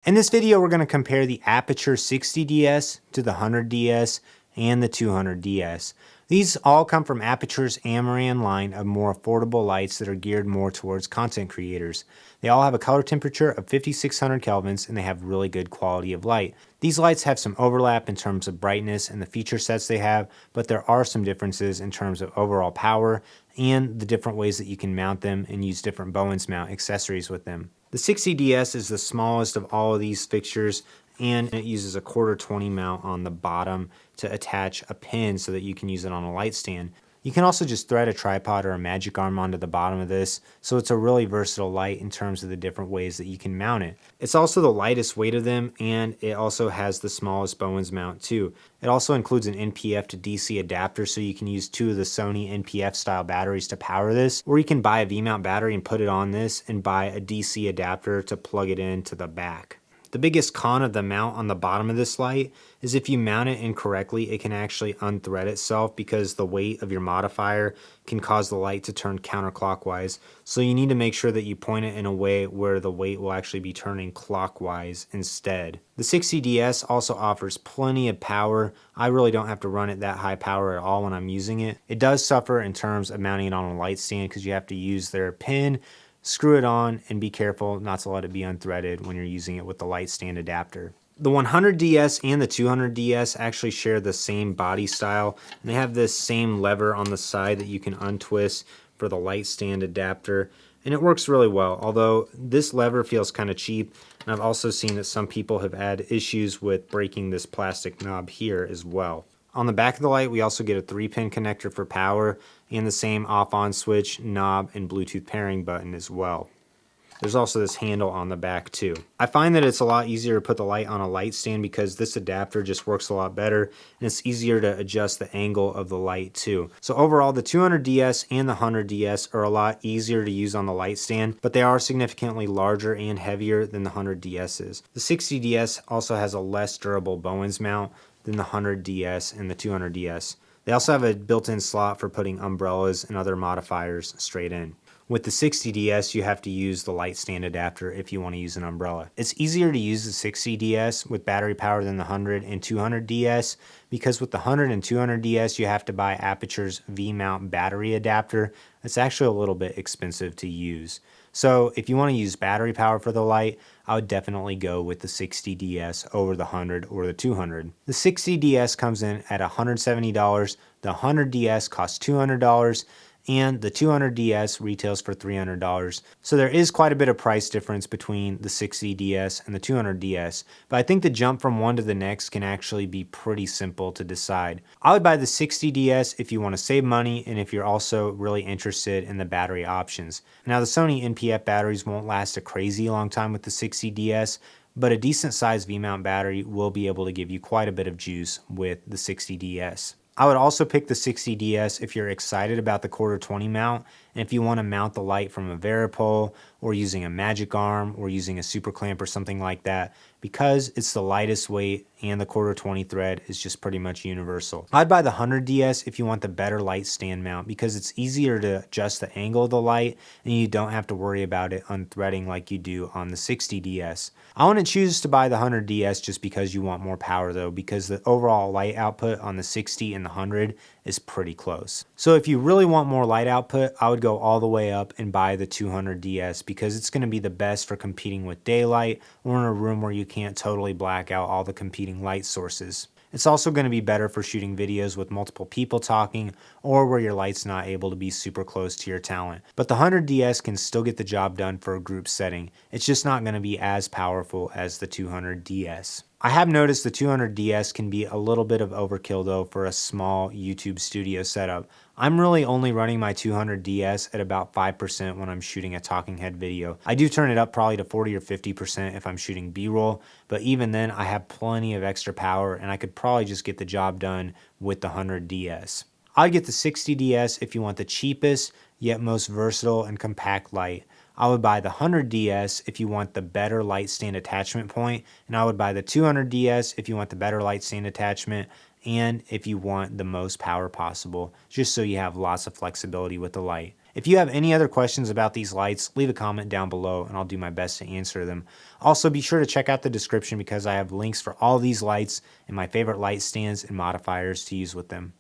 In this video, we're going to compare the Aputure 60DS to the 100DS and the 200DS. These all come from Aputure's Amaran line of more affordable lights that are geared more towards content creators. They all have a color temperature of 5600 kelvins and they have really good quality of light. These lights have some overlap in terms of brightness and the feature sets they have, but there are some differences in terms of overall power and the different ways that you can mount them and use different Bowens mount accessories with them. The 60DS is the smallest of all of these fixtures, and it uses a 1/4-20 mount on the bottom to attach a pin so that you can use it on a light stand. You can also just thread a tripod or a magic arm onto the bottom of this, so it's a really versatile light in terms of the different ways that you can mount it. It's also the lightest weight of them, and it also has the smallest Bowens mount too. It also includes an NPF to DC adapter, so you can use two of the Sony NPF style batteries to power this, or you can buy a V-mount battery and put it on this and buy a DC adapter to plug it into the back. The biggest con of the mount on the bottom of this light is if you mount it incorrectly, it can actually unthread itself because the weight of your modifier can cause the light to turn counterclockwise. So you need to make sure that you point it in a way where the weight will actually be turning clockwise instead. The 60DS also offers plenty of power. I really don't have to run it that high power at all when I'm using it. It does suffer in terms of mounting it on a light stand because you have to use their pin, screw it on, and be careful not to let it be unthreaded when you're using it with the light stand adapter. The 100DS and the 200DS actually share the same body style, and they have this same lever on the side that you can untwist for the light stand adapter, and it works really well, although this lever feels kind of cheap, and I've also seen that some people have had issues with breaking this plastic knob here as well. On the back of the light, we also get a 3-pin connector for power and the same off-on switch, knob, and Bluetooth pairing button as well. There's also this handle on the back too. I find that it's a lot easier to put the light on a light stand because this adapter just works a lot better and it's easier to adjust the angle of the light too. So overall, the 200DS and the 100DS are a lot easier to use on the light stand, but they are significantly larger and heavier than the 100DS is. The 60DS also has a less durable Bowens mount than the 100DS and the 200DS. They also have a built-in slot for putting umbrellas and other modifiers straight in. With the 60DS, you have to use the light stand adapter if you want to use an umbrella. It's easier to use the 60DS with battery power than the 100 and 200DS because with the 100 and 200DS, you have to buy Aputure's V-mount battery adapter. It's actually a little bit expensive to use. So if you want to use battery power for the light, I would definitely go with the 60DS over the 100 or the 200. The 60DS comes in at $170, the 100DS costs $200, and the 200DS retails for $300. So there is quite a bit of price difference between the 60DS and the 200DS, but I think the jump from one to the next can actually be pretty simple to decide. I would buy the 60DS if you want to save money and if you're also really interested in the battery options. Now the Sony NPF batteries won't last a crazy long time with the 60DS, but a decent sized V-mount battery will be able to give you quite a bit of juice with the 60DS. I would also pick the 60DS if you're excited about the 1/4-20 mount and if you want to mount the light from a Varipole or using a magic arm or using a super clamp or something like that, because it's the lightest weight and the 1/4-20 thread is just pretty much universal. I'd buy the 100DS if you want the better light stand mount because it's easier to adjust the angle of the light and you don't have to worry about it unthreading like you do on the 60DS. I wouldn't choose to buy the 100DS just because you want more power though, because the overall light output on the 60 and the 100 is pretty close. So if you really want more light output, I would go all the way up and buy the 200DS because it's going to be the best for competing with daylight or in a room where you can't totally black out all the competing light sources. It's also going to be better for shooting videos with multiple people talking or where your light's not able to be super close to your talent. But the 100DS can still get the job done for a group setting. It's just not going to be as powerful as the 200DS. I have noticed the 200DS can be a little bit of overkill though for a small YouTube studio setup. I'm really only running my 200DS at about 5% when I'm shooting a talking head video. I do turn it up probably to 40 or 50% if I'm shooting B-roll, but even then I have plenty of extra power and I could probably just get the job done with the 100DS. I'd get the 60DS if you want the cheapest yet most versatile and compact light. I would buy the 100DS if you want the better light stand attachment point, and I would buy the 200DS if you want the better light stand attachment and if you want the most power possible, just so you have lots of flexibility with the light. If you have any other questions about these lights, leave a comment down below and I'll do my best to answer them. Also, be sure to check out the description because I have links for all these lights and my favorite light stands and modifiers to use with them.